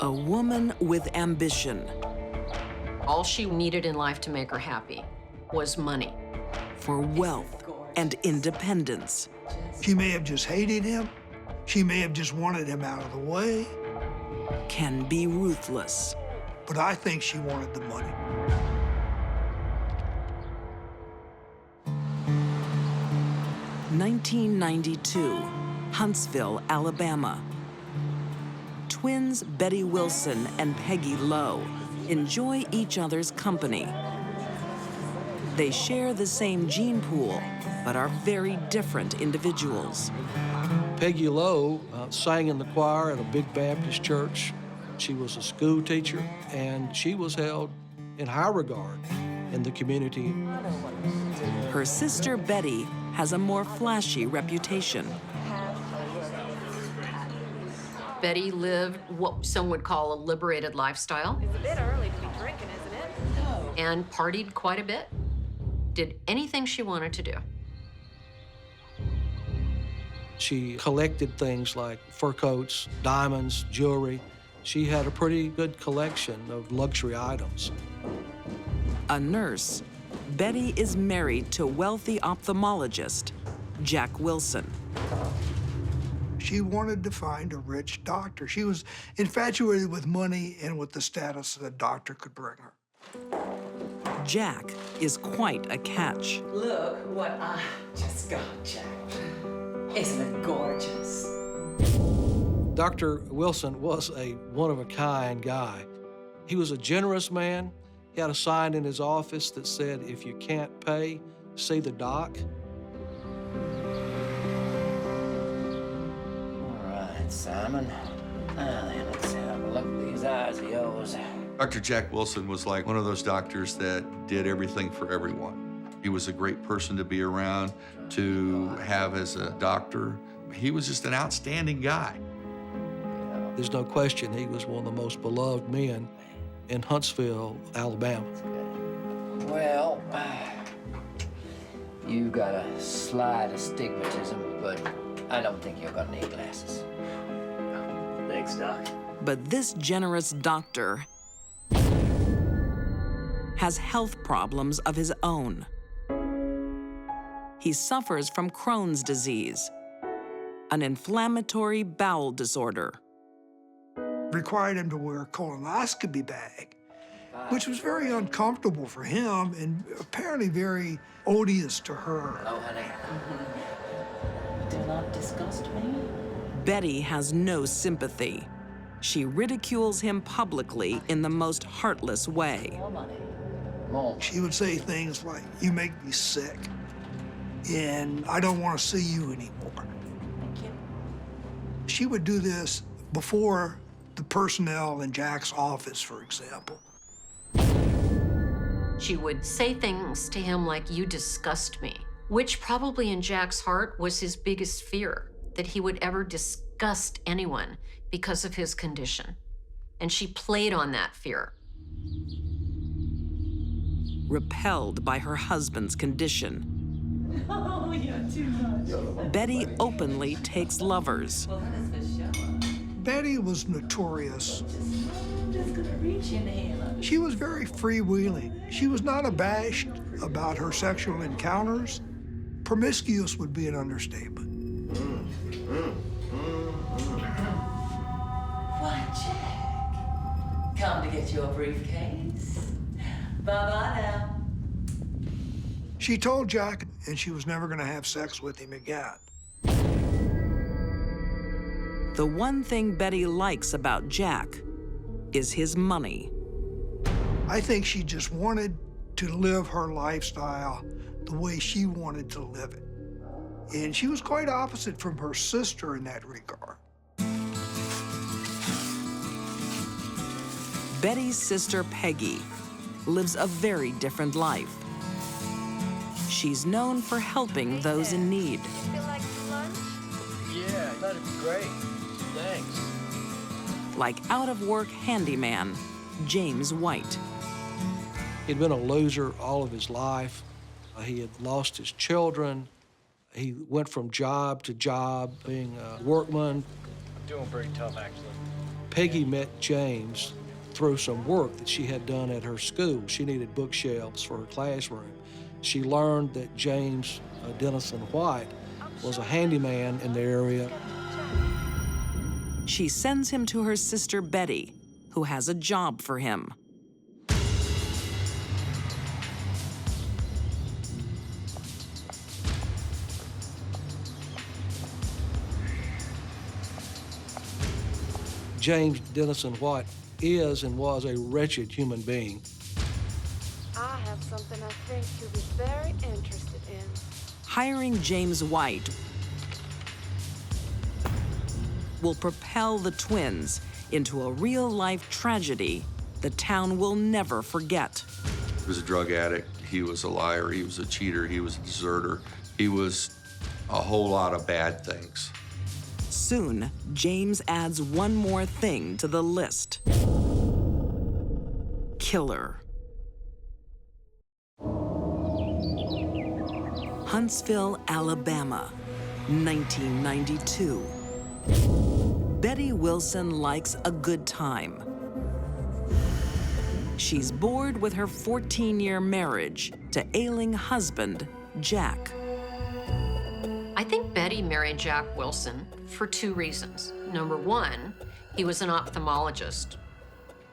A woman with ambition. All she needed in life to make her happy was money. For wealth and independence. She may have just hated him. She may have just wanted him out of the way. Can be ruthless. But I think she wanted the money. (1992), Huntsville, Alabama. Twins Betty Wilson and Peggy Lowe enjoy each other's company. They share the same gene pool, but are very different individuals. Peggy Lowe sang in the choir at a big Baptist church. She was a school teacher, and she was held in high regard in the community. Her sister Betty has a more flashy reputation. Betty lived what some would call a liberated lifestyle. It's a bit early to be drinking, isn't it? No. And partied quite a bit. Did anything she wanted to do. She collected things like fur coats, diamonds, jewelry. She had a pretty good collection of luxury items. A nurse, Betty is married to wealthy ophthalmologist Jack Wilson. She wanted to find a rich doctor. She was infatuated with money and with the status that a doctor could bring her. Jack is quite a catch. Look what I just got, Jack. Isn't it gorgeous? Dr. Wilson was a one-of-a-kind guy. He was a generous man. He had a sign in his office that said, "If you can't pay, see the doc." Simon. Now then, let's have a look at these eyes of yours. Dr. Jack Wilson was like one of those doctors that did everything for everyone. He was a great person to be around, to have as a doctor. He was just an outstanding guy. There's no question he was one of the most beloved men in Huntsville, Alabama. Well, you got a slight astigmatism, but I don't think you're gonna need glasses. Thanks, Doc. But this generous doctor has health problems of his own. He suffers from Crohn's disease, an inflammatory bowel disorder. Required him to wear a colonoscopy bag, which was very uncomfortable for him and apparently very odious to her. Oh, honey. Do not disgust me. Betty has no sympathy. She ridicules him publicly in the most heartless way. More money. More. She would say things like, "You make me sick, and I don't want to see you anymore." Thank you. She would do this before the personnel in Jack's office, for example. She would say things to him like, "You disgust me," which probably in Jack's heart was his biggest fear, that he would ever disgust anyone because of his condition. And she played on that fear. Repelled by her husband's condition, Oh, you're too much. Betty openly takes lovers. Well, that is for sure. Betty was notorious. I'm just gonna reach in here. She was very freewheeling. She was not abashed about her sexual encounters. Promiscuous would be an understatement. Why, Jack? Come to get your briefcase. Bye-bye now. She told Jack, and she was never going to have sex with him again. The one thing Betty likes about Jack is his money. I think she just wanted to live her lifestyle the way she wanted to live it. And she was quite opposite from her sister in that regard. Betty's sister Peggy lives a very different life. She's known for helping those in need. Feel like some lunch? Yeah, that'd be great. Thanks. Like out-of-work handyman James White. He'd been a loser all of his life. He had lost his children. He went from job to job being a workman. I'm doing pretty tough, actually. Peggy met James through some work that she had done at her school. She needed bookshelves for her classroom. She learned that James Dennison White was a handyman in the area. She sends him to her sister Betty, who has a job for him. James Dennison White is and was a wretched human being. I have something I think you'll be very interested in. Hiring James White will propel the twins into a real-life tragedy the town will never forget. He was a drug addict, he was a liar, he was a cheater, he was a deserter. He was a whole lot of bad things. Soon, James adds one more thing to the list. Killer. Huntsville, Alabama, 1992. Betty Wilson likes a good time. She's bored with her 14-year marriage to ailing husband, Jack. I think Betty married Jack Wilson for two reasons. Number one, he was an ophthalmologist,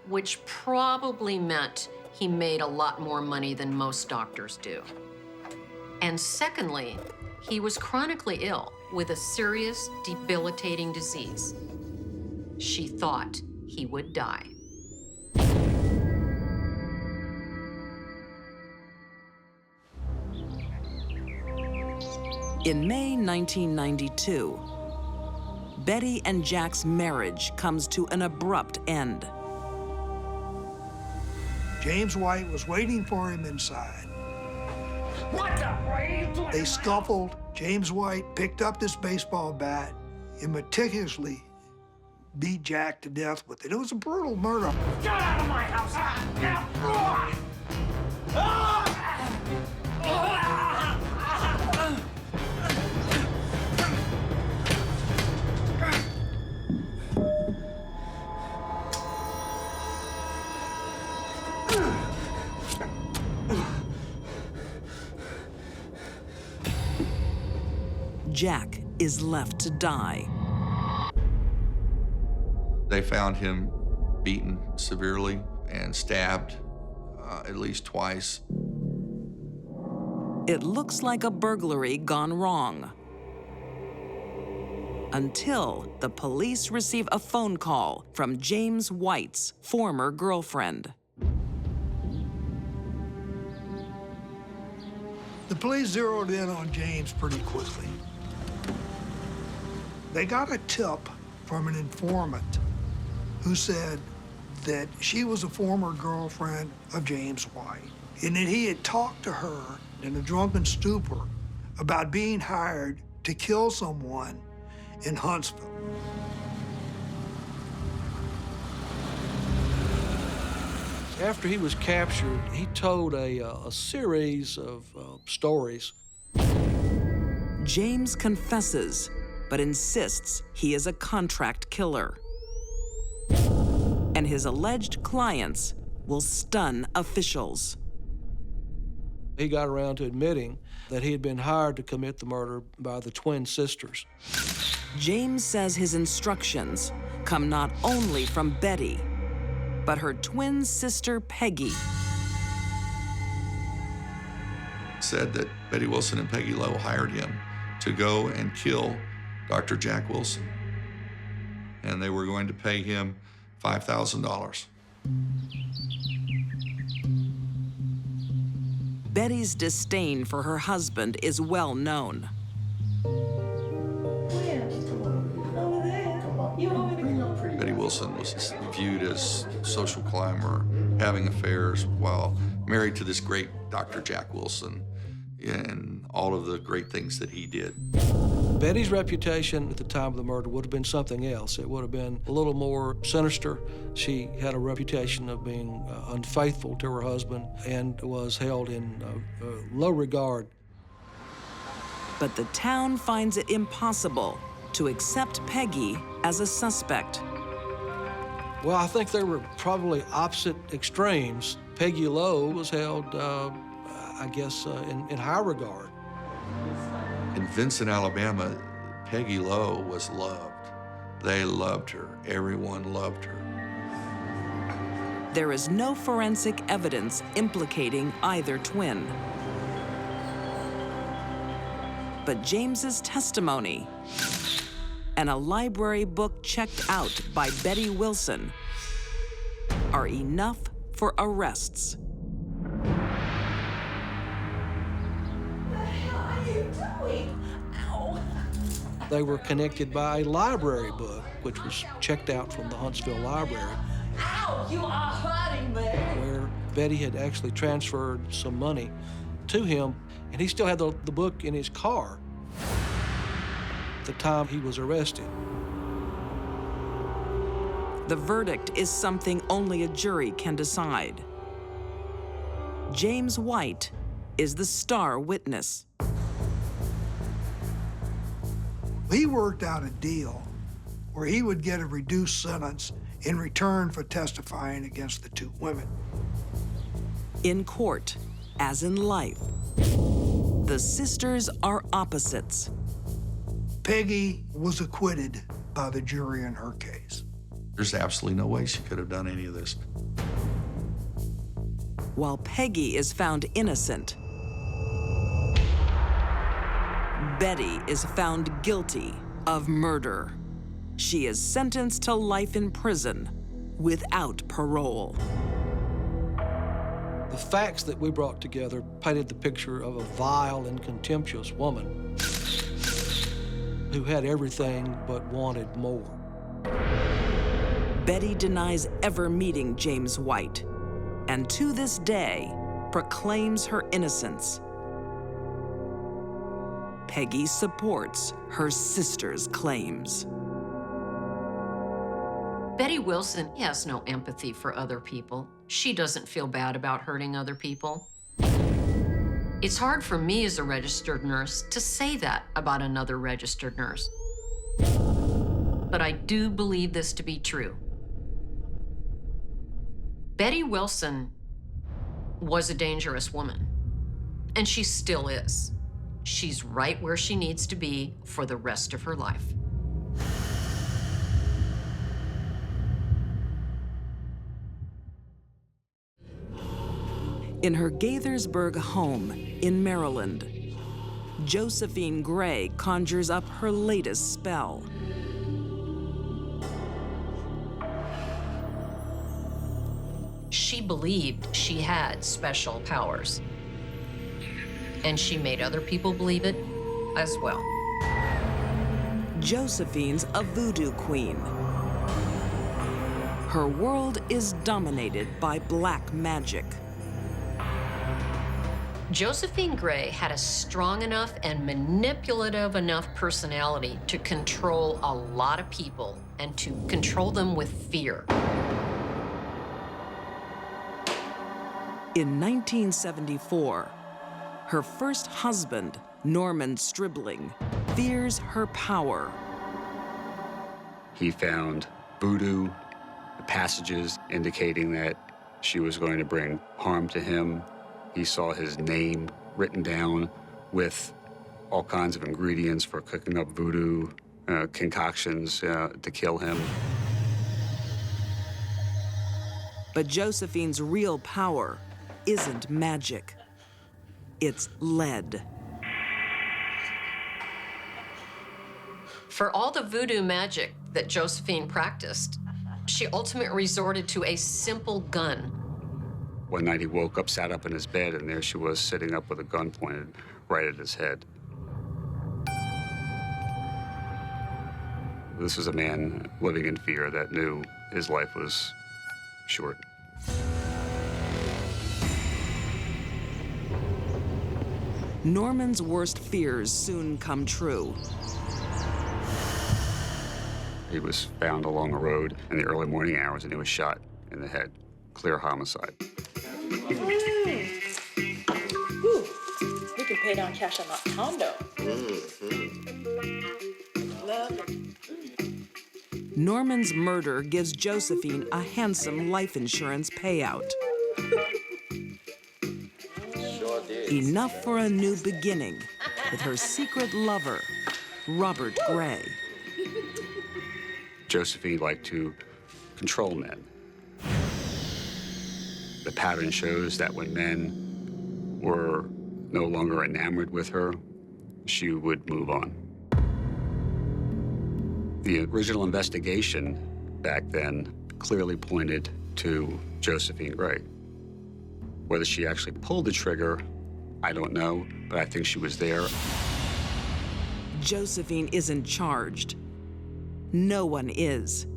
which probably meant he made a lot more money than most doctors do. And secondly, he was chronically ill with a serious, debilitating disease. She thought he would die. In May 1992, Betty and Jack's marriage comes to an abrupt end. James White was waiting for him inside. They scuffled. James White picked up this baseball bat and meticulously beat Jack to death with it. It was a brutal murder. Get out of my house! Jack is left to die. They found him beaten severely and stabbed at least twice. It looks like a burglary gone wrong. Until the police receive a phone call from James White's former girlfriend. The police zeroed in on James pretty quickly. They got a tip from an informant who said that she was a former girlfriend of James White, and that he had talked to her in a drunken stupor about being hired to kill someone in Huntsville. After he was captured, he told a series of stories. James confesses, but insists he is a contract killer. And his alleged clients will stun officials. He got around to admitting that he had been hired to commit the murder by the twin sisters. James says his instructions come not only from Betty, but her twin sister, Peggy. Said that Betty Wilson and Peggy Lowe hired him to go and kill Dr. Jack Wilson. And they were going to pay him $5,000. Betty's disdain for her husband is well known. Betty Wilson was viewed as a social climber, having affairs while married to this great Dr. Jack Wilson, and all of the great things that he did. Betty's reputation at the time of the murder would have been something else. It would have been a little more sinister. She had a reputation of being unfaithful to her husband and was held in low regard. But the town finds it impossible to accept Peggy as a suspect. Well, I think they were probably opposite extremes. Peggy Lowe was held, I guess, in high regard. In Vincent, Alabama, Peggy Lowe was loved. They loved her. Everyone loved her. There is no forensic evidence implicating either twin. But James's testimony and a library book checked out by Betty Wilson are enough for arrests. What the hell are you doing? Ow. They were connected by a library book, which was checked out from the Huntsville Library, Ow, you are hurting me. where Betty had actually transferred some money to him, and he still had the book in his car at the time he was arrested. The verdict is something only a jury can decide. James White is the star witness. He worked out a deal where he would get a reduced sentence in return for testifying against the two women. In court, as in life, the sisters are opposites. Peggy was acquitted by the jury in her case. There's absolutely no way she could have done any of this. While Peggy is found innocent, Betty is found guilty of murder. She is sentenced to life in prison without parole. The facts that we brought together painted the picture of a vile and contemptuous woman who had everything but wanted more. Betty denies ever meeting James White, and to this day proclaims her innocence. Peggy supports her sister's claims. Betty Wilson has no empathy for other people. She doesn't feel bad about hurting other people. It's hard for me as a registered nurse to say that about another registered nurse. But I do believe this to be true. Betty Wilson was a dangerous woman, and she still is. She's right where she needs to be for the rest of her life. In her Gaithersburg home in Maryland, Josephine Gray conjures up her latest spell. She believed she had special powers, and she made other people believe it as well. Josephine's a voodoo queen. Her world is dominated by black magic. Josephine Gray had a strong enough and manipulative enough personality to control a lot of people and to control them with fear. In 1974, her first husband, Norman Stribling, fears her power. He found voodoo passages indicating that she was going to bring harm to him. He saw his name written down with all kinds of ingredients for cooking up voodoo concoctions to kill him. But Josephine's real power isn't magic. It's lead. For all the voodoo magic that Josephine practiced, she ultimately resorted to a simple gun. One night he woke up, sat up in his bed, and there she was sitting up with a gun pointed right at his head. This was a man living in fear that knew his life was short. Norman's worst fears soon come true. He was found along a road in the early morning hours, and he was shot in the head. Clear homicide. Ooh, we can pay down cash on that condo. Love it. Norman's murder gives Josephine a handsome life insurance payout. Sure did. Enough for a new beginning with her secret lover, Robert Gray. Josephine liked to control men. The pattern shows that when men were no longer enamored with her, she would move on. The original investigation back then clearly pointed to Josephine Gray. Whether she actually pulled the trigger, I don't know, but I think she was there. Josephine isn't charged. No one is.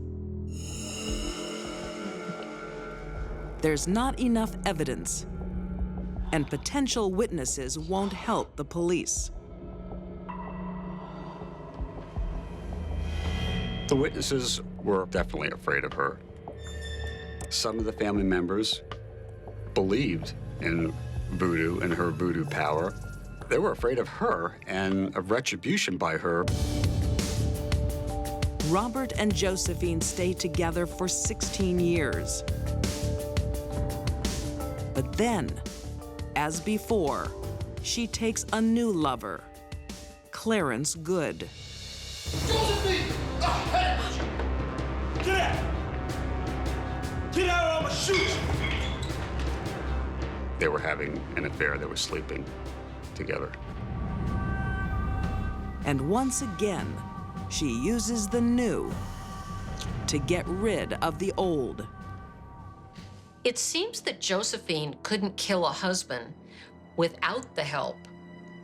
There's not enough evidence, and potential witnesses won't help the police. The witnesses were definitely afraid of her. Some of the family members believed in voodoo and her voodoo power. They were afraid of her and of retribution by her. Robert and Josephine stay together for 16 years. But then, as before, she takes a new lover, Clarence Good. Josephine! Get out! Get out or I'm gonna shoot you! They were having an affair. They were sleeping together. And once again, she uses the new to get rid of the old. It seems that Josephine couldn't kill a husband without the help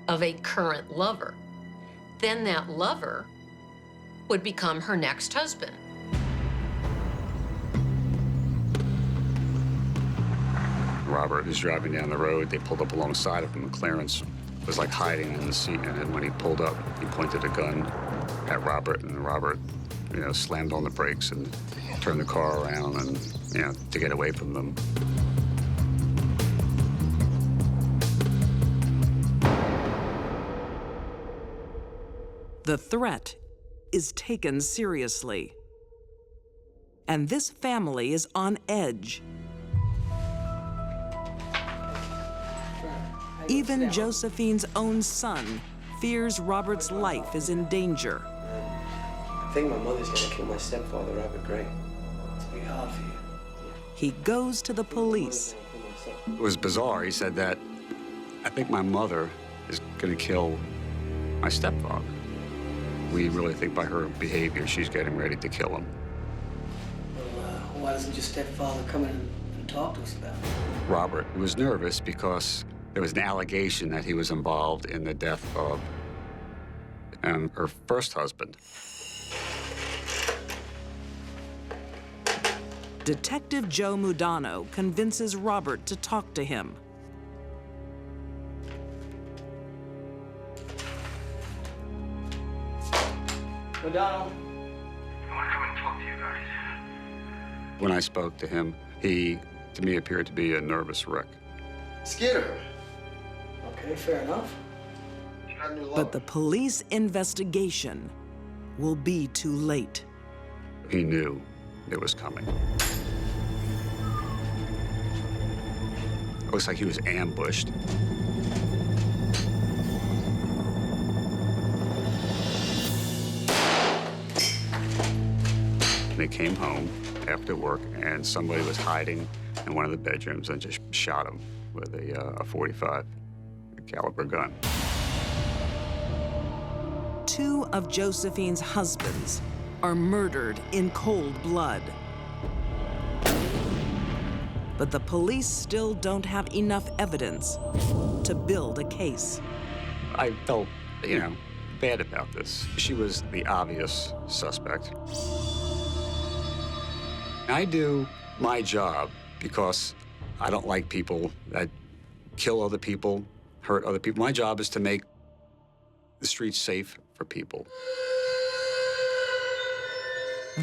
of a current lover. Then that lover would become her next husband. Robert was driving down the road. They pulled up alongside of him, and Clarence was like hiding in the seat. And then when he pulled up, he pointed a gun at Robert, and Robert, slammed on the brakes and turned the car around and, to get away from them. The threat is taken seriously. And this family is on edge. Even Josephine's own son fears Robert's life is in danger. I think my mother's gonna kill my stepfather, Robert Gray. It's gonna be hard for you. He goes to the police. It was bizarre. He said that, I think my mother is gonna kill my stepfather. We really think by her behavior, she's getting ready to kill him. Well, why doesn't your stepfather come in and talk to us about it? Robert was nervous because there was an allegation that he was involved in the death of her first husband. Detective Joe Mudano convinces Robert to talk to him. Mudano. I want to come and talk to you guys. When I spoke to him, he, to me, appeared to be a nervous wreck. Scared of her. Okay, fair enough. But the police investigation will be too late. He knew it was coming. It looks like he was ambushed. They came home after work, and somebody was hiding in one of the bedrooms and just shot him with a .45 caliber gun. Two of Josephine's husbands are murdered in cold blood. But the police still don't have enough evidence to build a case. I felt, bad about this. She was the obvious suspect. I do my job because I don't like people that kill other people, hurt other people. My job is to make the streets safe for people.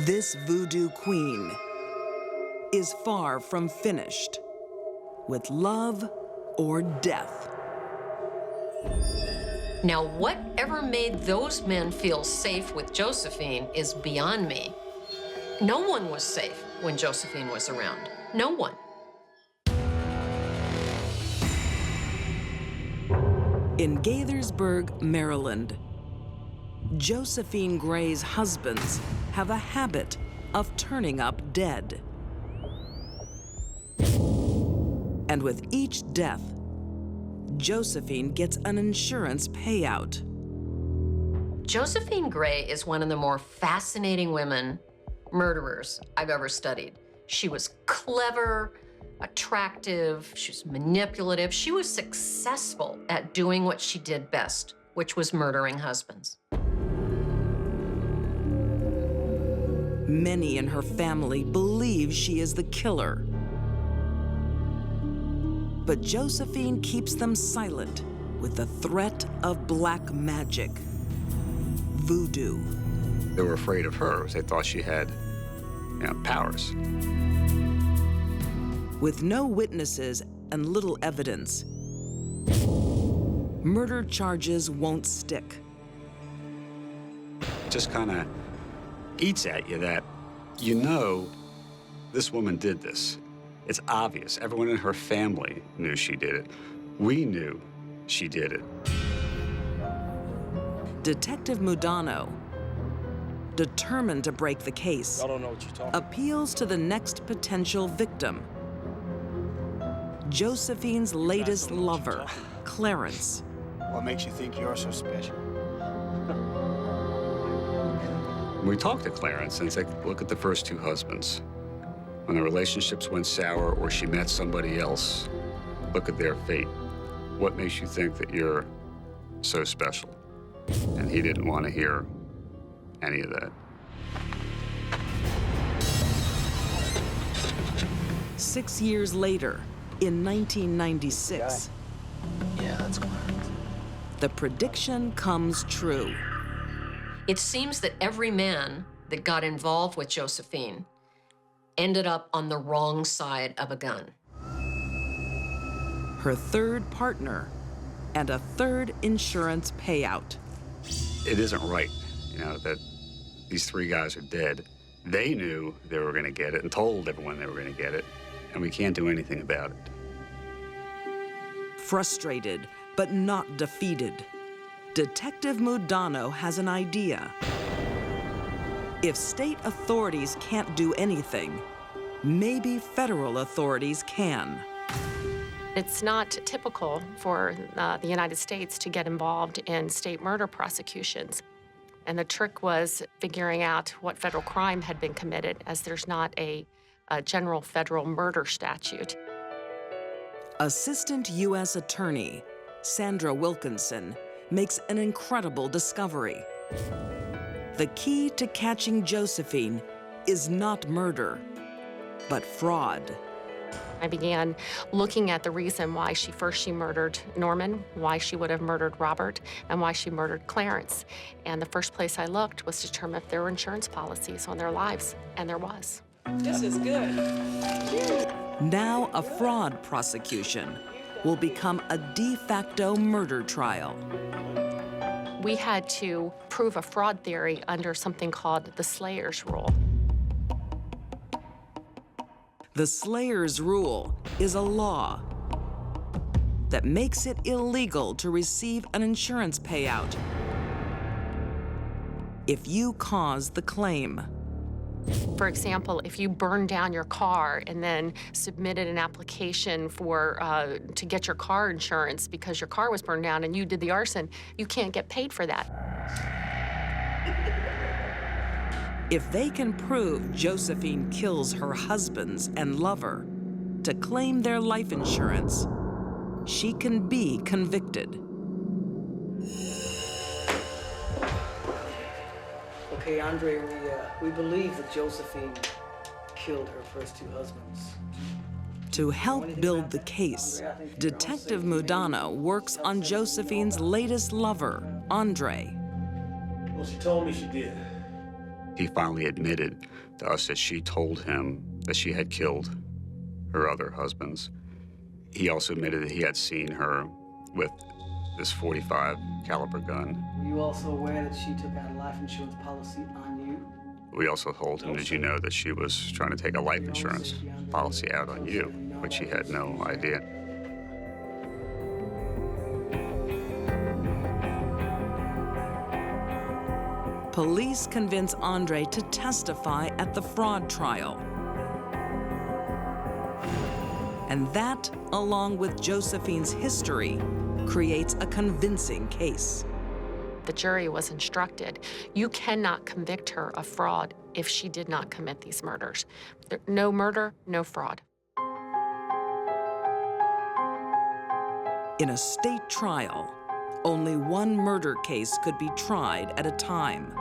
This voodoo queen is far from finished with love or death. Now, whatever made those men feel safe with Josephine is beyond me. No one was safe when Josephine was around. No one. In Gaithersburg, Maryland, Josephine Gray's husbands have a habit of turning up dead. And with each death, Josephine gets an insurance payout. Josephine Gray is one of the more fascinating women murderers I've ever studied. She was clever, attractive, she was manipulative. She was successful at doing what she did best, which was murdering husbands. Many in her family believe she is the killer. But Josephine keeps them silent with the threat of black magic, voodoo. They were afraid of her. They thought she had, powers. With no witnesses and little evidence, murder charges won't stick. Just kind of eats at you that this woman did this. It's obvious. Everyone in her family knew she did it. We knew she did it. Detective Mudano, determined to break the case, appeals to the next potential victim, Josephine's latest lover, Clarence. What makes you think you're so special? We talked to Clarence and said, look at the first two husbands. When the relationships went sour or she met somebody else, look at their fate. What makes you think that you're so special? And he didn't want to hear any of that. 6 years later, in 1996, Yeah, that's wild. the prediction comes true. It seems that every man that got involved with Josephine ended up on the wrong side of a gun. Her third partner and a third insurance payout. It isn't right, that these three guys are dead. They knew they were going to get it and told everyone they were going to get it, and we can't do anything about it. Frustrated, but not defeated, Detective Mudano has an idea. If state authorities can't do anything, maybe federal authorities can. It's not typical for the United States to get involved in state murder prosecutions. And the trick was figuring out what federal crime had been committed, as there's not a general federal murder statute. Assistant U.S. Attorney Sandra Wilkinson makes an incredible discovery. The key to catching Josephine is not murder, but fraud. I began looking at the reason why she murdered Norman, why she would have murdered Robert, and why she murdered Clarence. And the first place I looked was to determine if there were insurance policies on their lives, and there was. This is good. Now a fraud prosecution will become a de facto murder trial. We had to prove a fraud theory under something called the Slayer's Rule. The Slayer's Rule is a law that makes it illegal to receive an insurance payout if you cause the claim. For example, if you burned down your car and then submitted an application to get your car insurance because your car was burned down and you did the arson, you can't get paid for that. If they can prove Josephine kills her husbands and lover to claim their life insurance, she can be convicted. Okay, Andre, we believe that Josephine killed her first two husbands. To help build the case, Detective Mudano works on Josephine's latest lover, Andre. Well, she told me she did. He finally admitted to us that she told him that she had killed her other husbands. He also admitted that he had seen her with this .45 caliber gun. Were you also aware that she took out a life insurance policy on you? We also told him, did you know that she was trying to take a life insurance policy out on you, which he had no idea. Police convince Andre to testify at the fraud trial. And that, along with Josephine's history, creates a convincing case. The jury was instructed, you cannot convict her of fraud if she did not commit these murders. No murder, no fraud. In a state trial, only one murder case could be tried at a time.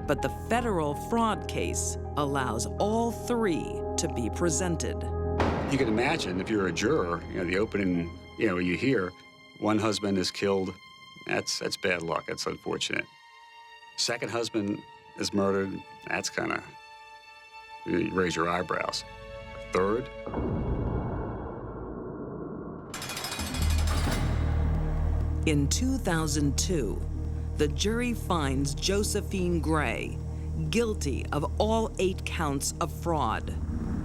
But the federal fraud case allows all three to be presented. You can imagine if you're a juror, the opening, you hear one husband is killed. That's bad luck. That's unfortunate. Second husband is murdered. That's kind of, you raise your eyebrows. Third. In 2002, the jury finds Josephine Gray guilty of all 8 counts of fraud.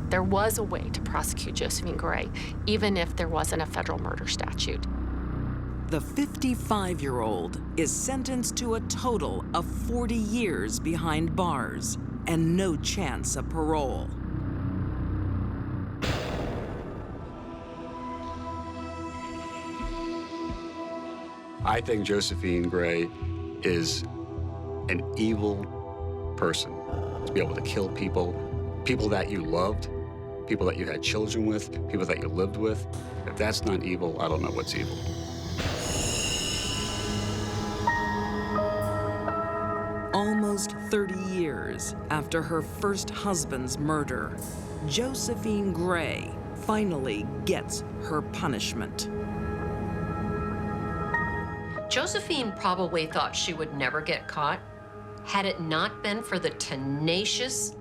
There was a way to prosecute Josephine Gray, even if there wasn't a federal murder statute. The 55-year-old is sentenced to a total of 40 years behind bars and no chance of parole. I think Josephine Gray is an evil person. To be able to kill people, people that you loved, people that you had children with, people that you lived with. If that's not evil, I don't know what's evil. Almost 30 years after her first husband's murder, Josephine Gray finally gets her punishment. Josephine probably thought she would never get caught had it not been for the tenacious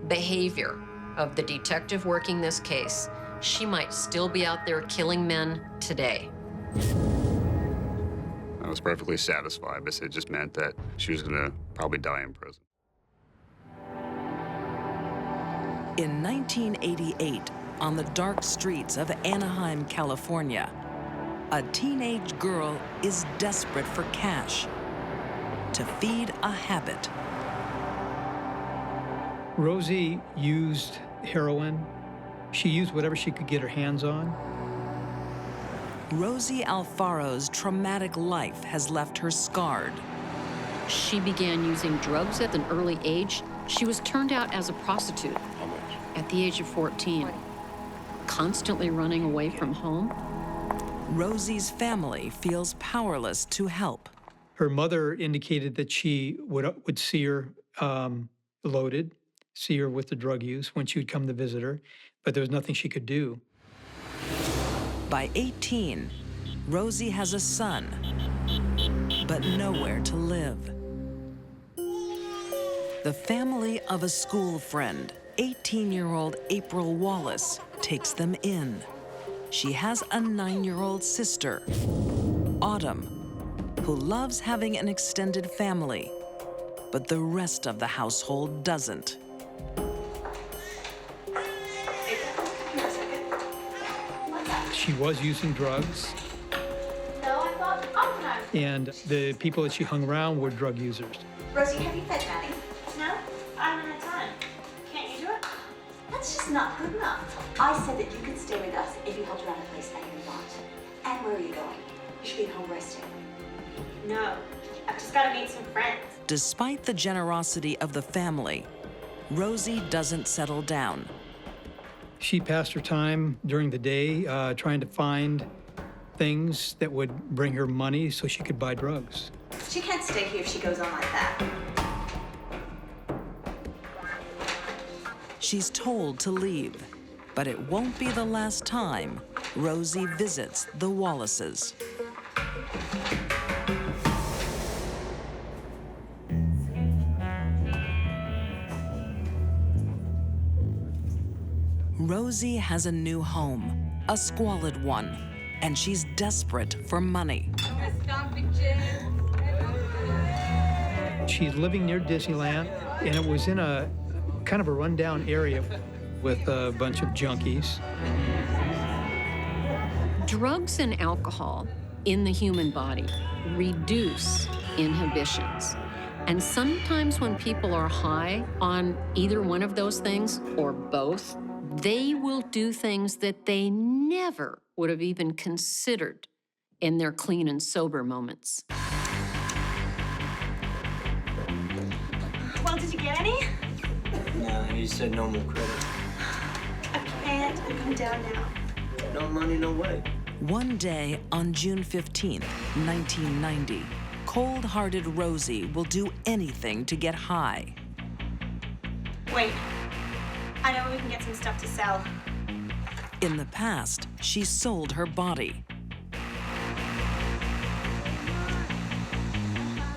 behavior of the detective working this case. She might still be out there killing men today. I was perfectly satisfied, but it just meant that she was going to probably die in prison. In 1988, on the dark streets of Anaheim, California, a teenage girl is desperate for cash to feed a habit. Rosie used heroin. She used whatever she could get her hands on. Rosie Alfaro's traumatic life has left her scarred. She began using drugs at an early age. She was turned out as a prostitute at the age of 14, constantly running away from home. Rosie's family feels powerless to help. Her mother indicated that she would see her loaded, see her with the drug use when she would come to visit her, but there was nothing she could do. By 18, Rosie has a son, but nowhere to live. The family of a school friend, 18-year-old April Wallace, takes them in. She has a 9-year-old sister, Autumn, who loves having an extended family, but the rest of the household doesn't. She was using drugs, and the people that she hung around were drug users. Rosie, have you fed Maddie? No, I haven't had time. Can't you do it? That's just not good enough. I said that you could stay with us if you helped around the place that you want. And where are you going? You should be at home resting. No, I've just got to meet some friends. Despite the generosity of the family, Rosie doesn't settle down. She passed her time during the day trying to find things that would bring her money so she could buy drugs. She can't stay here if she goes on like that. She's told to leave, but it won't be the last time Rosie visits the Wallaces. Rosie has a new home, a squalid one, and she's desperate for money. She's living near Disneyland, and it was in a kind of a rundown area with a bunch of junkies. Drugs and alcohol in the human body reduce inhibitions. And sometimes when people are high on either one of those things or both, they will do things that they never would have even considered in their clean and sober moments. Well, did you get any? No, he said no more credit. I can't come down now. No money, no way. One day on June 15th, 1990, cold-hearted Rosie will do anything to get high. Wait, I know where we can get some stuff to sell. In the past, she sold her body.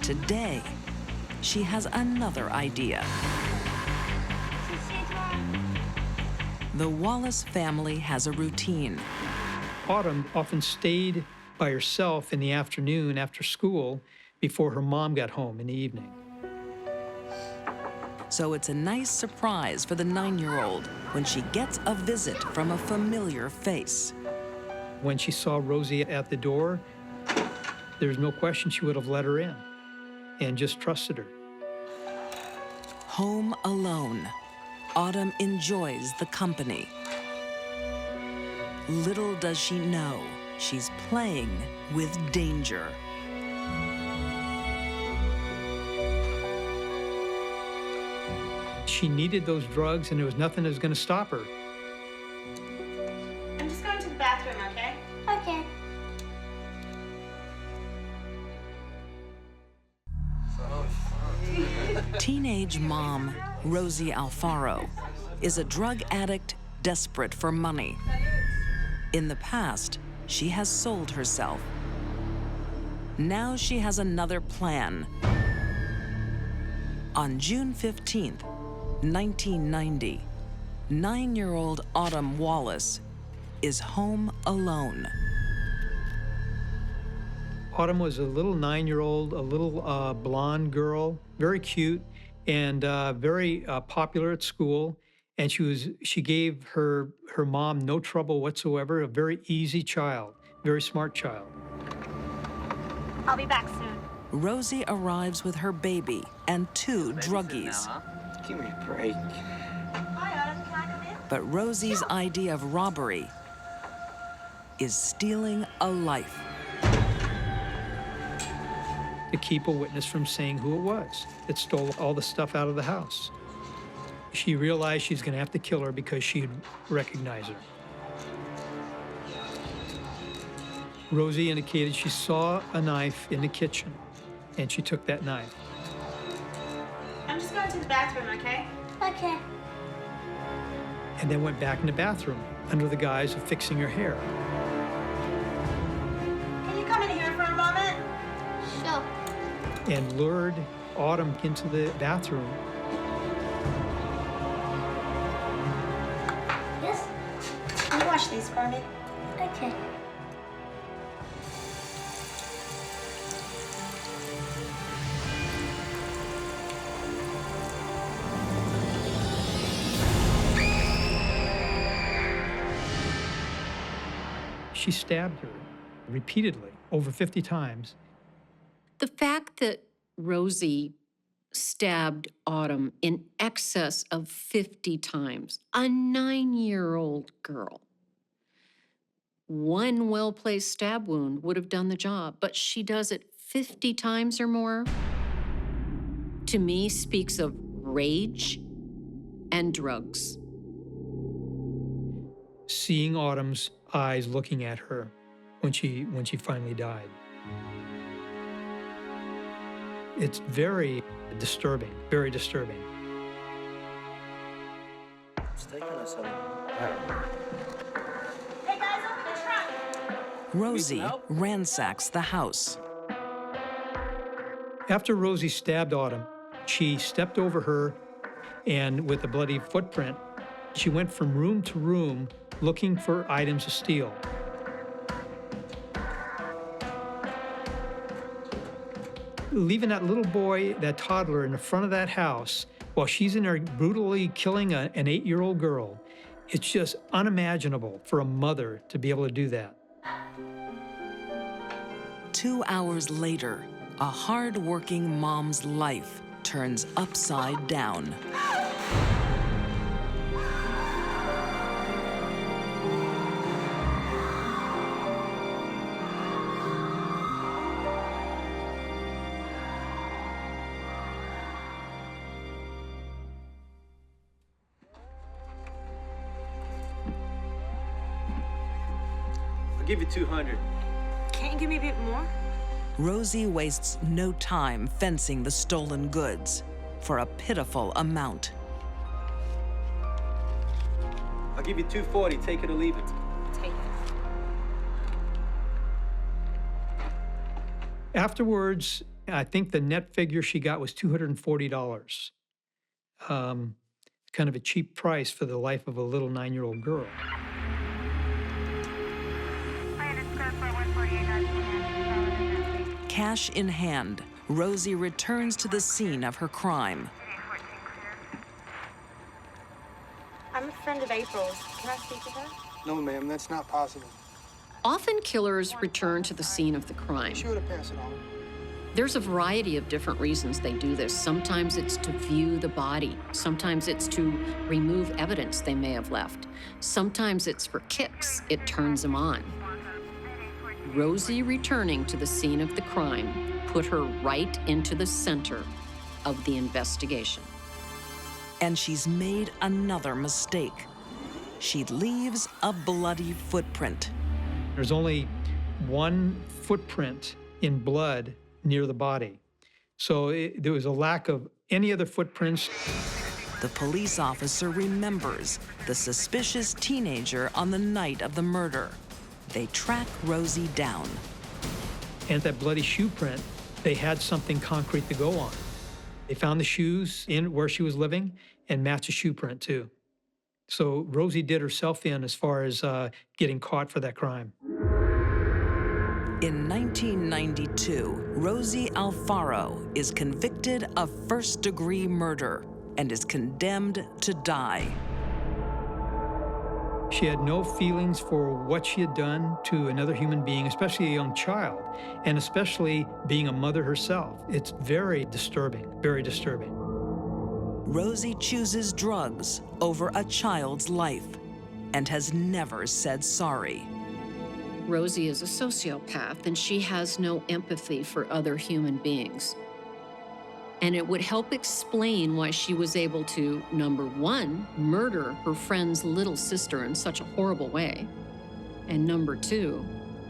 Today, she has another idea. The Wallace family has a routine. Autumn often stayed by herself in the afternoon after school before her mom got home in the evening. So it's a nice surprise for the 9-year-old when she gets a visit from a familiar face. When she saw Rosie at the door, there's no question she would have let her in and just trusted her. Home alone, Autumn enjoys the company. Little does she know, she's playing with danger. She needed those drugs, and there was nothing that was going to stop her. I'm just going to the bathroom, okay? Okay. Teenage mom, Rosie Alfaro, is a drug addict desperate for money. In the past, she has sold herself. Now she has another plan. On June 15th, 1990, 9-year-old Autumn Wallace is home alone. Autumn was a little 9-year-old, a little blonde girl, very cute and very popular at school. And she gave her mom no trouble whatsoever, a very easy child, very smart child. I'll be back soon. Rosie arrives with her baby and 2 druggies. Give me a break. Hi, Autumn. Can I come in? But Rosie's idea of robbery is stealing a life. To keep a witness from saying who it was that stole all the stuff out of the house. She realized she's going to have to kill her because she'd recognize her. Rosie indicated she saw a knife in the kitchen, and she took that knife. I'm just going to the bathroom, okay? Okay. And then went back in the bathroom under the guise of fixing her hair. Can you come in here for a moment? Sure. And lured Autumn into the bathroom. Yes? Can you wash these for me? Okay. She stabbed her repeatedly, over 50 times. The fact that Rosie stabbed Autumn in excess of 50 times, a 9-year-old girl. One well-placed stab wound would have done the job, but she does it 50 times or more, to me speaks of rage and drugs. Seeing Autumn's eyes looking at her when she finally died. It's very disturbing, very disturbing. It's taking us a... Hey guys, open the trunk! Rosie ransacks the house. After Rosie stabbed Autumn, she stepped over her, and with a bloody footprint, she went from room to room looking for items to steal. Leaving that little boy, that toddler, in the front of that house while she's in there brutally killing an 8-year-old girl, it's just unimaginable for a mother to be able to do that. 2 hours later, a hard-working mom's life turns upside down. I'll give you 200. Can't you give me a bit more? Rosie wastes no time fencing the stolen goods for a pitiful amount. I'll give you 240. Take it or leave it. Take it. Afterwards, I think the net figure she got was $240. Kind of a cheap price for the life of a little 9-year-old girl. Cash in hand, Rosie returns to the scene of her crime. I'm a friend of April's. Can I speak with her? No, ma'am, that's not possible. Often killers return to the scene of the crime. She would have passed it on. There's a variety of different reasons they do this. Sometimes it's to view the body. Sometimes it's to remove evidence they may have left. Sometimes it's for kicks. It turns them on. Rosie returning to the scene of the crime put her right into the center of the investigation. And she's made another mistake. She leaves a bloody footprint. There's only one footprint in blood near the body. So there was a lack of any other footprints. The police officer remembers the suspicious teenager on the night of the murder. They track Rosie down. And that bloody shoe print, they had something concrete to go on. They found the shoes in where she was living and matched a shoe print too. So Rosie did herself in as far as getting caught for that crime. In 1992, Rosie Alfaro is convicted of first-degree murder and is condemned to die. She had no feelings for what she had done to another human being, especially a young child, and especially being a mother herself. It's very disturbing, very disturbing. Rosie chooses drugs over a child's life and has never said sorry. Rosie is a sociopath, and she has no empathy for other human beings. And it would help explain why she was able to, number one, murder her friend's little sister in such a horrible way, and number two,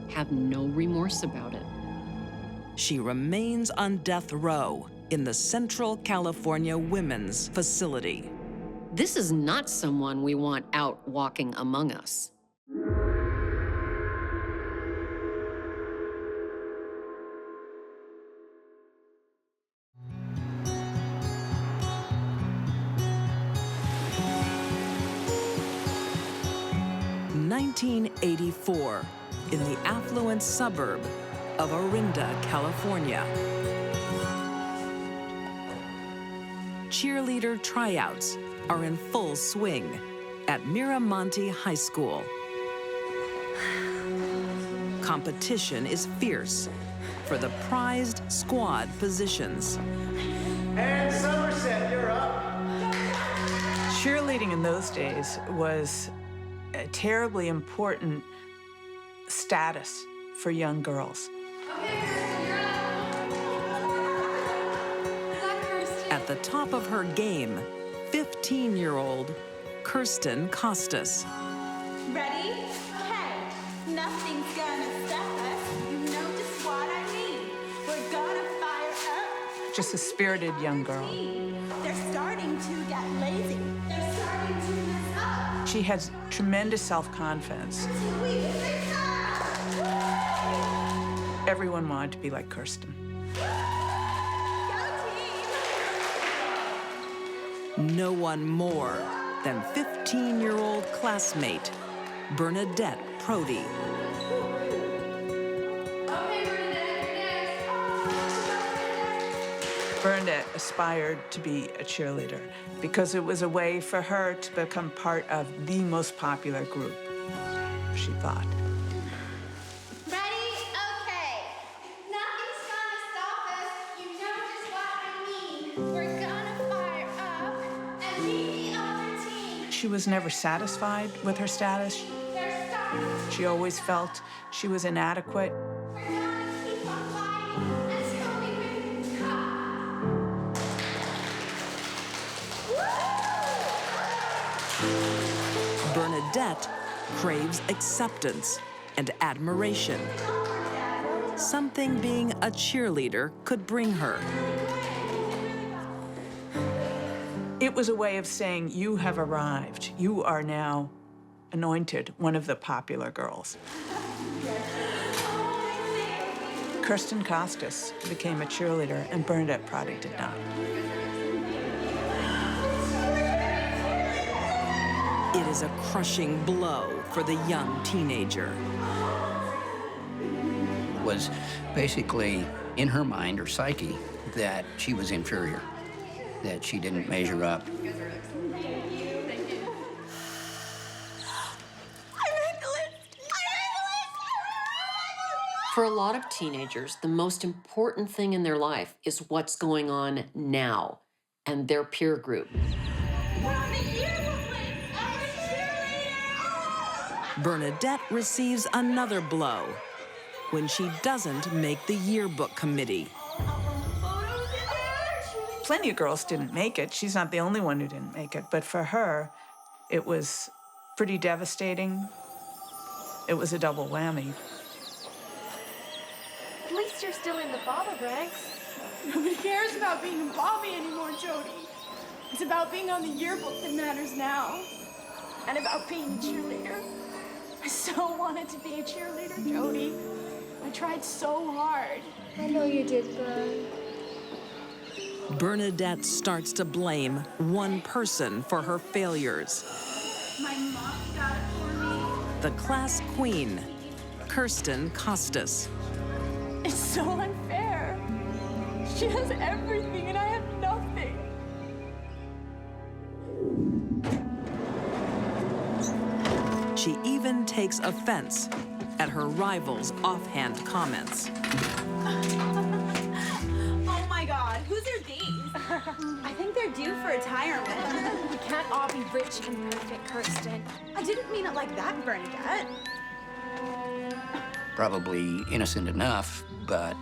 have no remorse about it. She remains on death row in the Central California Women's Facility. This is not someone we want out walking among us. In 1984, in the affluent suburb of Orinda, California. Cheerleader tryouts are in full swing at Miramonte High School. Competition is fierce for the prized squad positions. And Somerset, you're up. Cheerleading in those days was a terribly important status for young girls. At the top of her game, 15-year-old Kirsten Costas. Ready? Hey, nothing's gonna stop us. You know just what I mean. We're gonna fire up. Just a spirited young girl. They're starting to get lazy. They're starting to mess up. She has tremendous self-confidence. Everyone wanted to be like Kirsten. No one more than 15-year-old classmate Bernadette Prody. Bernadette aspired to be a cheerleader because it was a way for her to become part of the most popular group, she thought. Ready? Okay. Nothing's gonna stop us. You know just what I mean. We're gonna fire up and beat the other team. She was never satisfied with her status. She always felt she was inadequate. We're gonna keep on fighting until we win this cup. Bernadette craves acceptance and admiration, something being a cheerleader could bring her. It was a way of saying, you have arrived. You are now anointed one of the popular girls. Kirsten Costas became a cheerleader, and Bernadette Prady did not. It is a crushing blow for the young teenager. It was basically in her mind or psyche that she was inferior, that she didn't measure up. For a lot of teenagers, the most important thing in their life is what's going on now and their peer group. Bernadette receives another blow when she doesn't make the yearbook committee. Plenty of girls didn't make it. She's not the only one who didn't make it. But for her, it was pretty devastating. It was a double whammy. At least you're still in the Baba ranks. Nobody cares about being a Bobby anymore, Jody. It's about being on the yearbook that matters now. And about being a cheerleader. I so wanted to be a cheerleader, Jody. I tried so hard. I know you did, Bern. Bernadette starts to blame one person for her failures. My mom got it for me. The class queen, Kirsten Costas. It's so unfair. She has everything and I have nothing. She even takes offense at her rival's offhand comments. Oh my God, whose are these? I think they're due for retirement. We can't all be rich and perfect, Kirsten. I didn't mean it like that, Bernadette. Probably innocent enough, but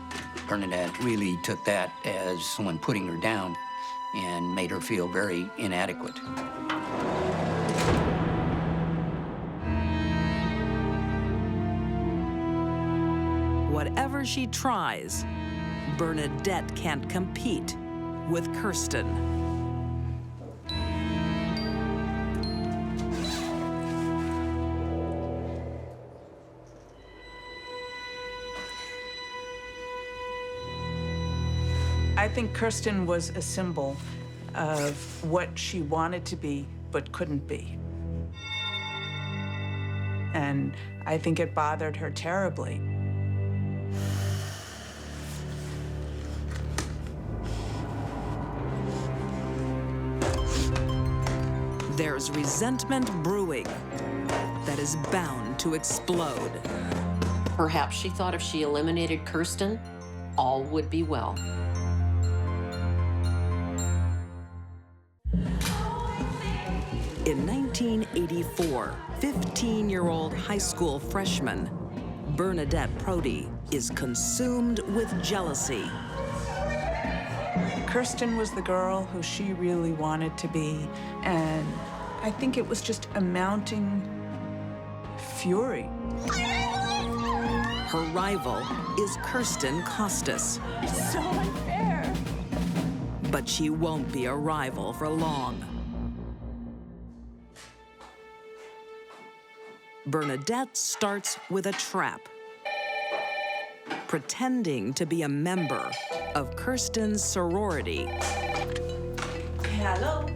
Bernadette really took that as someone putting her down and made her feel very inadequate. Whatever she tries, Bernadette can't compete with Kirsten. I think Kirsten was a symbol of what she wanted to be but couldn't be. And I think it bothered her terribly. There's resentment brewing that is bound to explode. Perhaps she thought if she eliminated Kirsten, all would be well. In 1984, 15-year-old high school freshman Bernadette Prady is consumed with jealousy. Kirsten was the girl who she really wanted to be, and I think it was just a mounting fury. Her rival is Kirsten Costas. It's so unfair. But she won't be a rival for long. Bernadette starts with a trap, pretending to be a member of Kirsten's sorority. Hello.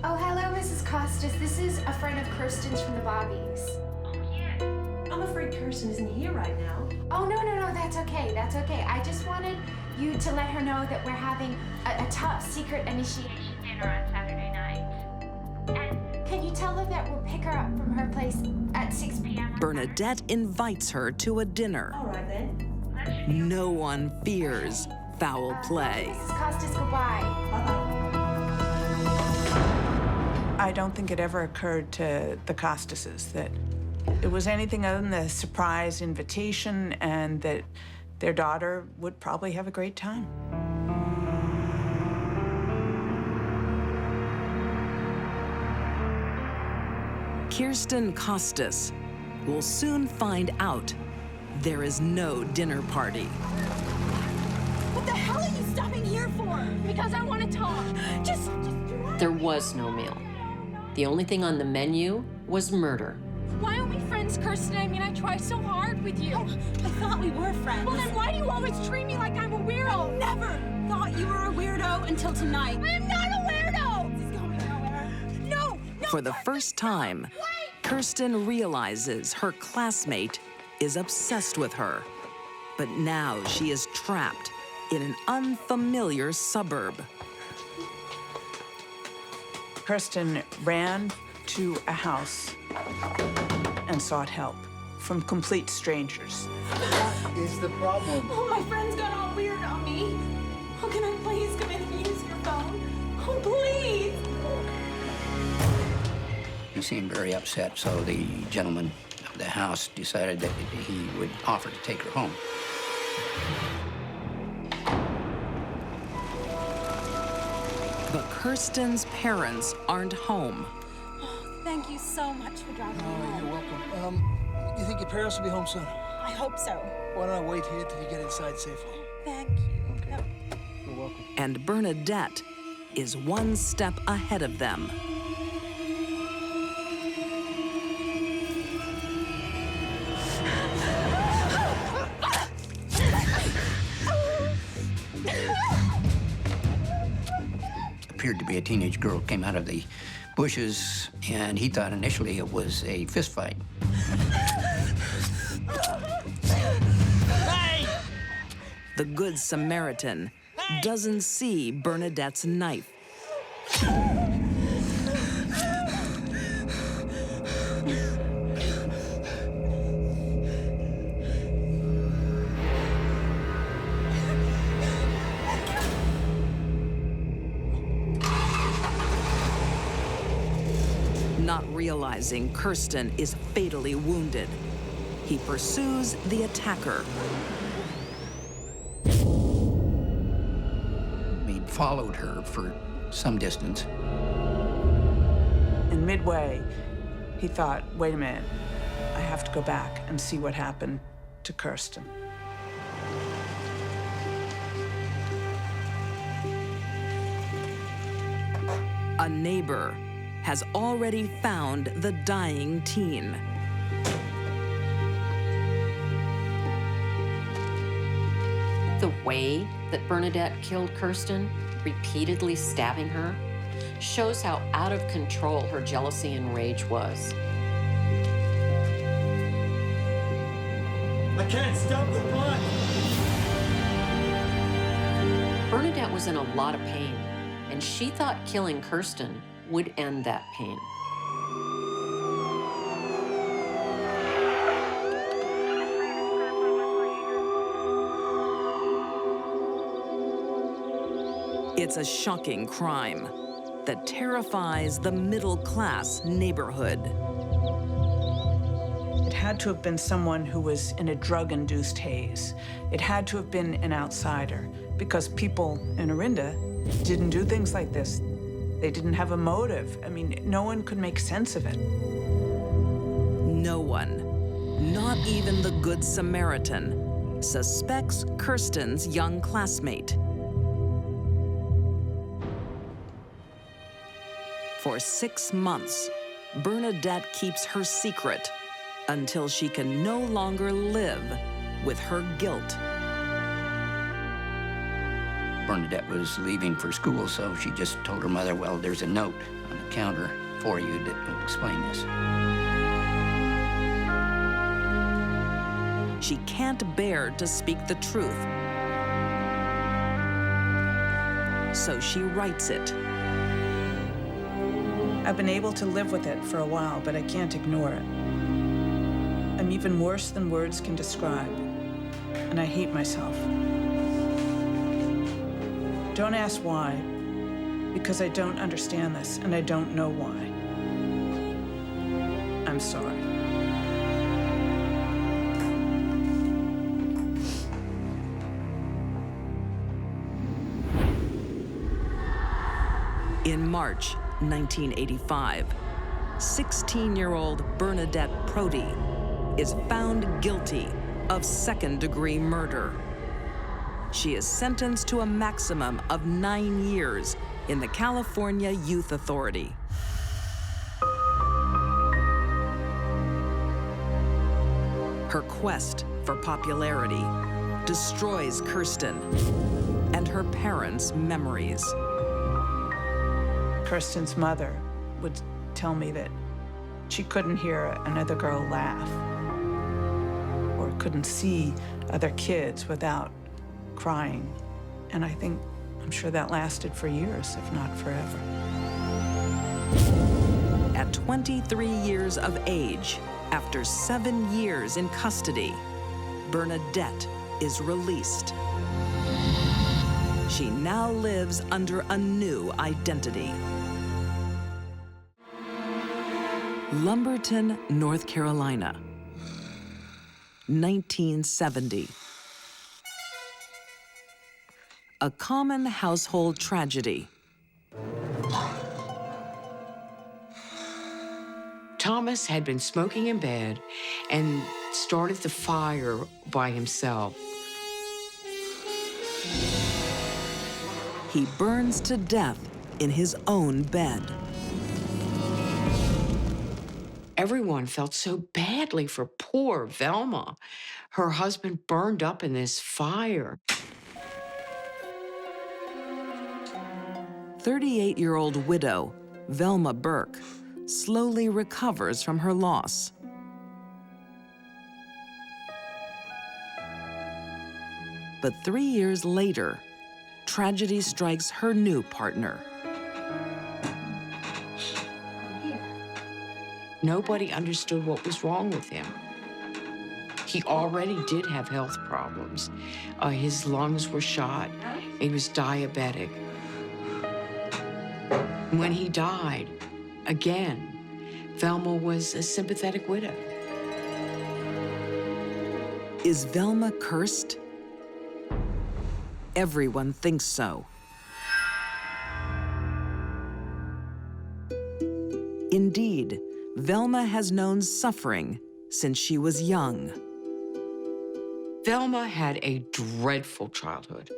Oh, hello, Mrs. Costas. This is a friend of Kirsten's from the Bobbies. I'm afraid Kirsten isn't here right now. Oh, no, that's okay. That's okay. I just wanted you to let her know that we're having a top secret initiation dinner on Saturday night. And can you tell her that we'll pick her up from her place at 6 p.m. Bernadette invites her to a dinner. All right, then. No one fears foul play. Mrs. Costas, goodbye. I don't think it ever occurred to the Costases that it was anything other than a surprise invitation and that their daughter would probably have a great time. Kirsten Costas will soon find out there is no dinner party. What the hell are you stopping here for? Because I want to talk. Just There was no meal. The only thing on the menu was murder. why aren't we friends, Kirsten? I mean, I tried so hard with you. I thought we were friends. Well, then why do you always treat me like I'm a weirdo? I never thought you were a weirdo until tonight. I am not a weirdo! This is going nowhere. No! For the first time, Kirsten realizes her classmate is obsessed with her. But now she is trapped in an unfamiliar suburb. Kirsten ran to a house and sought help from complete strangers. What is the problem? Oh, my friends got all weird on me. Oh, can I please come in and use your phone? Oh, please! He seemed very upset, so the gentleman of the house decided that he would offer to take her home. But Kirsten's parents aren't home. Thank you so much for driving me Oh, home. you're welcome. You think your parents will be home soon? I hope so. Why don't I wait here till you get inside safely? Thank you. Okay. You're welcome. And Bernadette is one step ahead of them. Appeared to be a teenage girl, came out of the bushes, and he thought initially it was a fist fight. The Good Samaritan doesn't see Bernadette's knife. Not realizing Kirsten is fatally wounded, he pursues the attacker. He followed her for some distance. And midway, he thought, wait a minute, I have to go back and see what happened to Kirsten. A neighbor has already found the dying teen. The way that Bernadette killed Kirsten, repeatedly stabbing her, shows how out of control her jealousy and rage was. I can't stop the blood. Bernadette was in a lot of pain, and she thought killing Kirsten would end that pain. It's a shocking crime that terrifies the middle-class neighborhood. It had to have been someone who was in a drug-induced haze. It had to have been an outsider, because people in Orinda didn't do things like this. They didn't have a motive. I mean, no one could make sense of it. No one, not even the Good Samaritan, suspects Kirsten's young classmate. For 6 months, Bernadette keeps her secret until she can no longer live with her guilt. Bernadette was leaving for school, so she just told her mother, well, there's a note on the counter for you that will explain this. She can't bear to speak the truth. so she writes it. I've been able to live with it for a while, but I can't ignore it. I'm even worse than words can describe, and I hate myself. Don't ask why, because I don't understand this, and I don't know why. I'm sorry. In March 1985, 16-year-old Bernadette Prody is found guilty of second-degree murder. She is sentenced to a maximum of 9 years in the California Youth Authority. Her quest for popularity destroys Kirsten and her parents' memories. Kirsten's mother would tell me that she couldn't hear another girl laugh or couldn't see other kids without crying. And I'm sure that lasted for years, if not forever. At 23 years of age, after 7 years in custody, Bernadette is released. She now lives under a new identity. Lumberton, North Carolina, 1970. A common household tragedy. Thomas had been smoking in bed and started the fire by himself. He burns to death in his own bed. Everyone felt so badly for poor Velma. Her husband burned up in this fire. 38-year-old widow Velma Burke slowly recovers from her loss. But 3 years later, tragedy strikes her new partner. Nobody understood what was wrong with him. He already did have health problems. His lungs were shot. He was diabetic. When he died, again, Velma was a sympathetic widow. Is Velma cursed? Everyone thinks so. Indeed, Velma has known suffering since she was young. Velma had a dreadful childhood.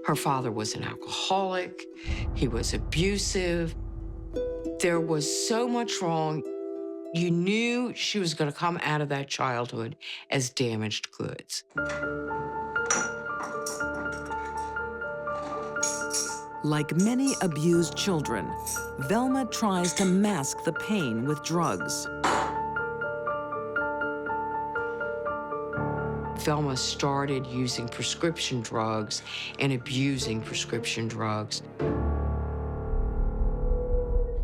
Her father was an alcoholic. He was abusive. There was so much wrong. You knew she was going to come out of that childhood as damaged goods. Like many abused children, Velma tries to mask the pain with drugs. Velma started using prescription drugs and abusing prescription drugs.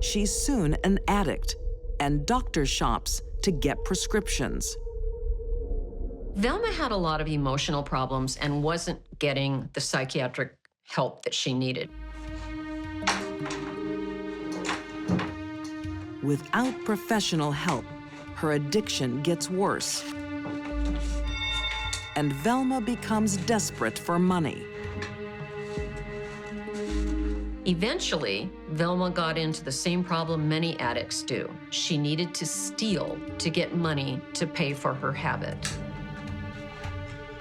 She's soon an addict, and doctor shops to get prescriptions. Velma had a lot of emotional problems and wasn't getting the psychiatric help that she needed. Without professional help, her addiction gets worse. And Velma becomes desperate for money. Eventually, Velma got into the same problem many addicts do. She needed to steal to get money to pay for her habit.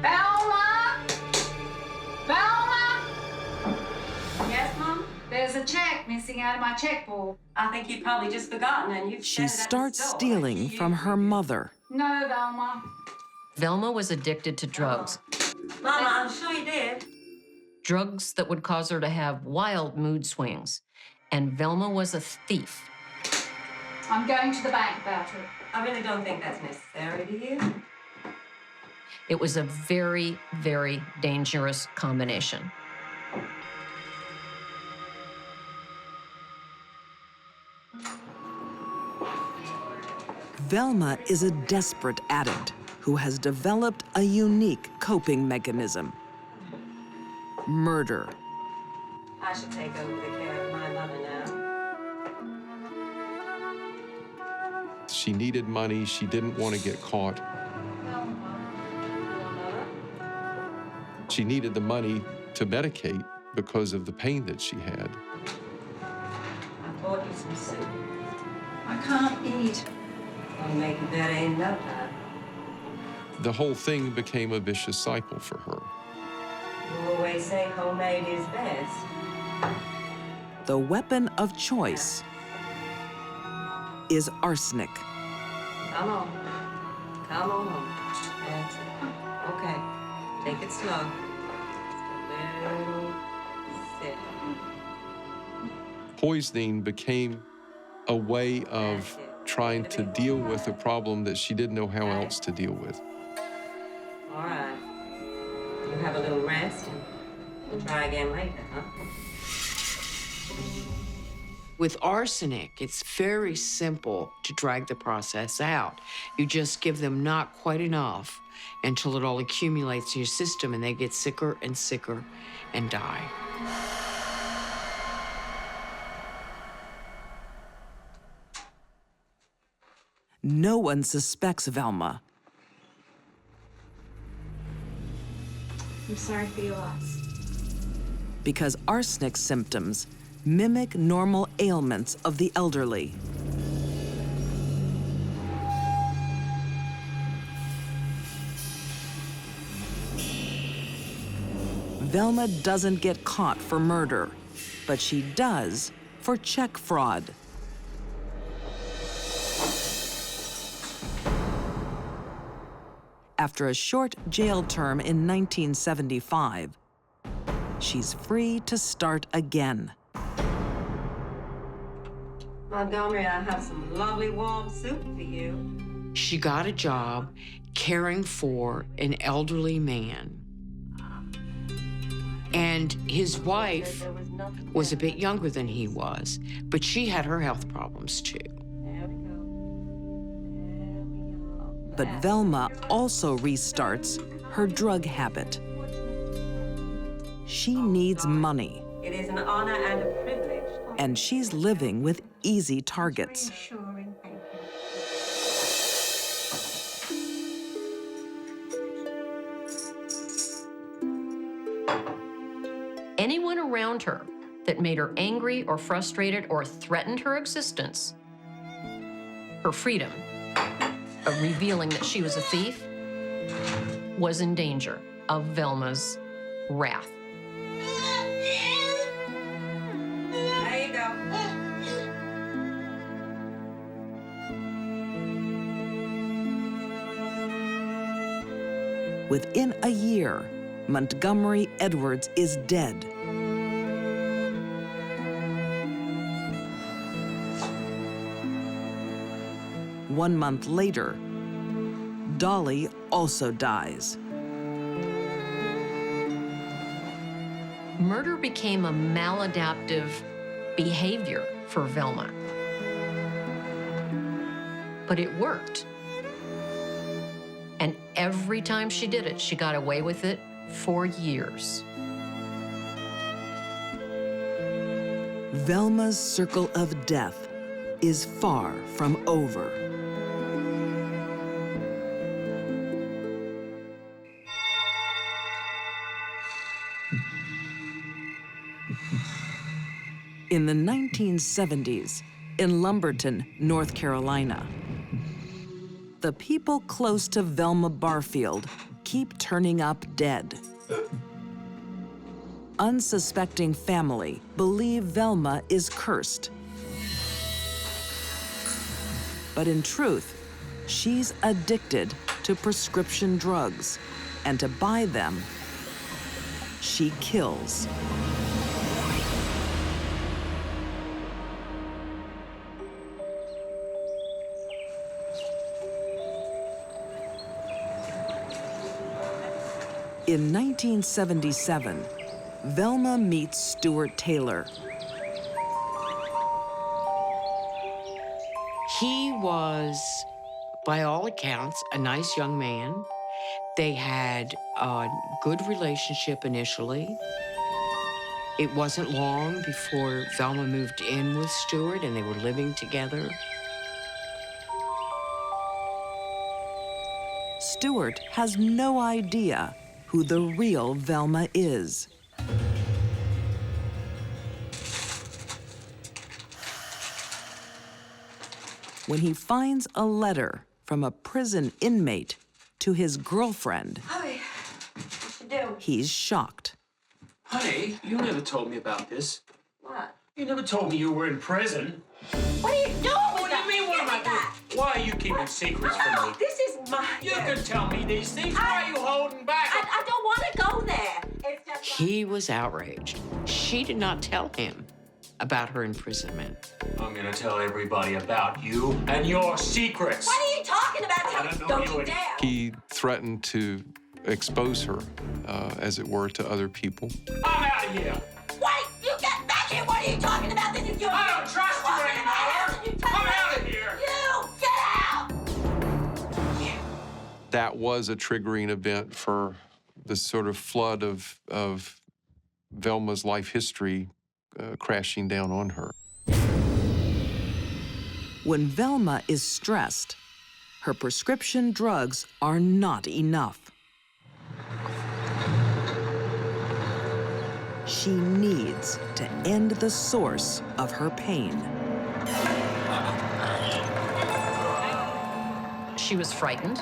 Velma! Velma! Yes, Mom? There's a check missing out of my checkbook. I think you've probably just forgotten and you've She starts stealing from her mother. No, Velma. Velma was addicted to drugs. Mama, I'm sure you did. Drugs that would cause her to have wild mood swings. And Velma was a thief. I'm going to the bank about it. I really don't think that's necessary, do you? It was a very, very dangerous combination. Velma is a desperate addict who has developed a unique coping mechanism: murder. I should take over the care of my mother now. She needed money. She didn't want to get caught. She needed the money to medicate because of the pain that she had. I bought you some soup. I can't eat. I'll make you better in no time. The whole thing became a vicious cycle for her. You always say homemade is best. The weapon of choice is arsenic. Come on. Come on home. That's it. Okay. Take it slow. Just a little sip. Poisoning became a way of trying to deal with a problem that she didn't know how else to deal with. All right. You have a little rest and we'll try again later, huh? With arsenic, it's very simple to drag the process out. You just give them not quite enough until it all accumulates in your system and they get sicker and sicker and die. No one suspects Velma. I'm sorry for your loss. Because arsenic symptoms mimic normal ailments of the elderly. Velma doesn't get caught for murder, but she does for check fraud. After a short jail term in 1975, she's free to start again. Montgomery, I have some lovely warm soup for you. She got a job caring for an elderly man. And his wife was a bit younger than he was, but she had her health problems too. But Velma also restarts her drug habit. She needs money. It is an honor and a privilege. And she's living with easy targets. Reassuring, thank you. Anyone around her that made her angry or frustrated or threatened her existence, her freedom of revealing that she was a thief, was in danger of Velma's wrath. There you go. Within a year, Montgomery Edwards is dead. One month later, Dolly also dies. Murder became a maladaptive behavior for Velma. But it worked. And every time she did it, she got away with it for years. Velma's circle of death is far from over. In the 1970s, in Lumberton, North Carolina, the people close to Velma Barfield keep turning up dead. Unsuspecting family believe Velma is cursed. But in truth, she's addicted to prescription drugs, and to buy them, she kills. In 1977, Velma meets Stuart Taylor. He was by all accounts, a nice young man. They had a good relationship initially. It wasn't long before Velma moved in with Stuart and they were living together. Stuart has no idea who the real Velma is. When he finds a letter from a prison inmate to his girlfriend, Honey, what you do? he's shocked. Honey, you never told me about this. What? You never told me you were in prison. What are you doing with What do you mean, what am I doing? Why are you keeping secrets from me? This is my... You can tell me these things. Why are you holding back? I don't want to go there. It's just... He was outraged. She did not tell him about her imprisonment. I'm gonna tell everybody about you and your secrets. What are you talking about? Don't you dare. He threatened to expose her, as it were, to other people. I'm out of here. Wait, you get back here. What are you talking about? This is your... I don't trust you anymore. I'm out of here. You, get out! That was a triggering event for the sort of flood of Velma's life history crashing down on her. When Velma is stressed, her prescription drugs are not enough. She needs to end the source of her pain. She was frightened,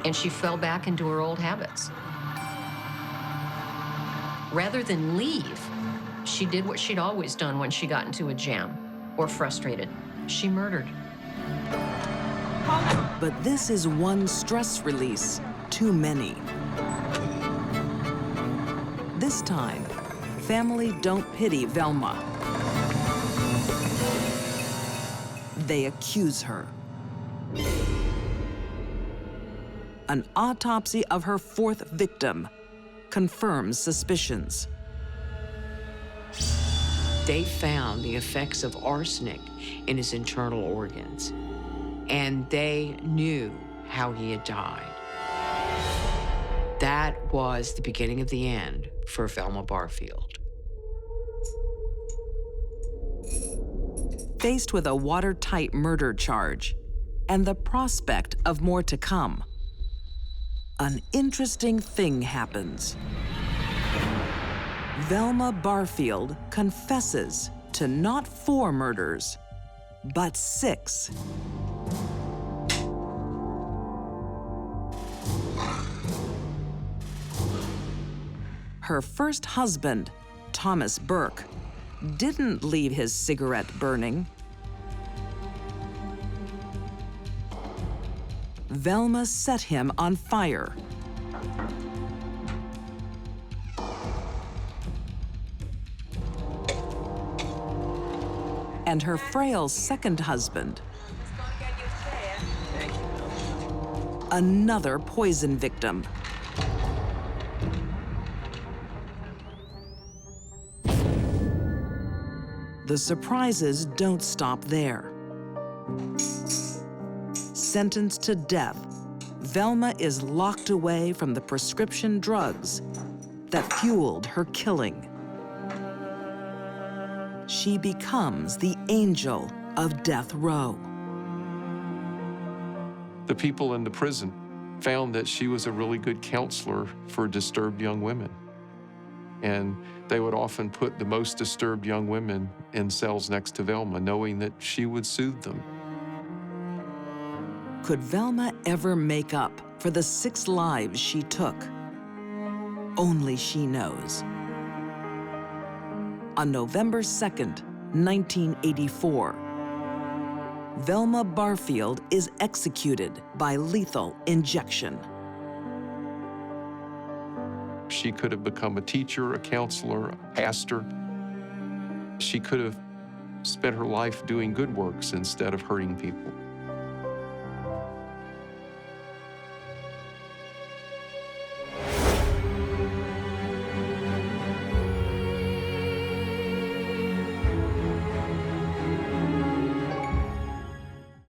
and she fell back into her old habits. Rather than leave, she did what she'd always done when she got into a jam or frustrated. She murdered. But this is one stress release too many. This time, family don't pity Velma. They accuse her. An autopsy of her fourth victim confirms suspicions. They found the effects of arsenic in his internal organs, and they knew how he had died. That was the beginning of the end for Velma Barfield. Faced with a watertight murder charge and the prospect of more to come, an interesting thing happens. Velma Barfield confesses to not 4 murders, but 6. Her first husband, Thomas Burke, didn't leave his cigarette burning. Velma set him on fire. And her frail second husband, another poison victim. The surprises don't stop there. Sentenced to death, Velma is locked away from the prescription drugs that fueled her killing. She becomes the angel of death row. The people in the prison found that she was a really good counselor for disturbed young women. And they would often put the most disturbed young women in cells next to Velma, knowing that she would soothe them. Could Velma ever make up for the 6 lives she took? Only she knows. On November 2nd, 1984, Velma Barfield is executed by lethal injection. She could have become a teacher, a counselor, a pastor. She could have spent her life doing good works instead of hurting people.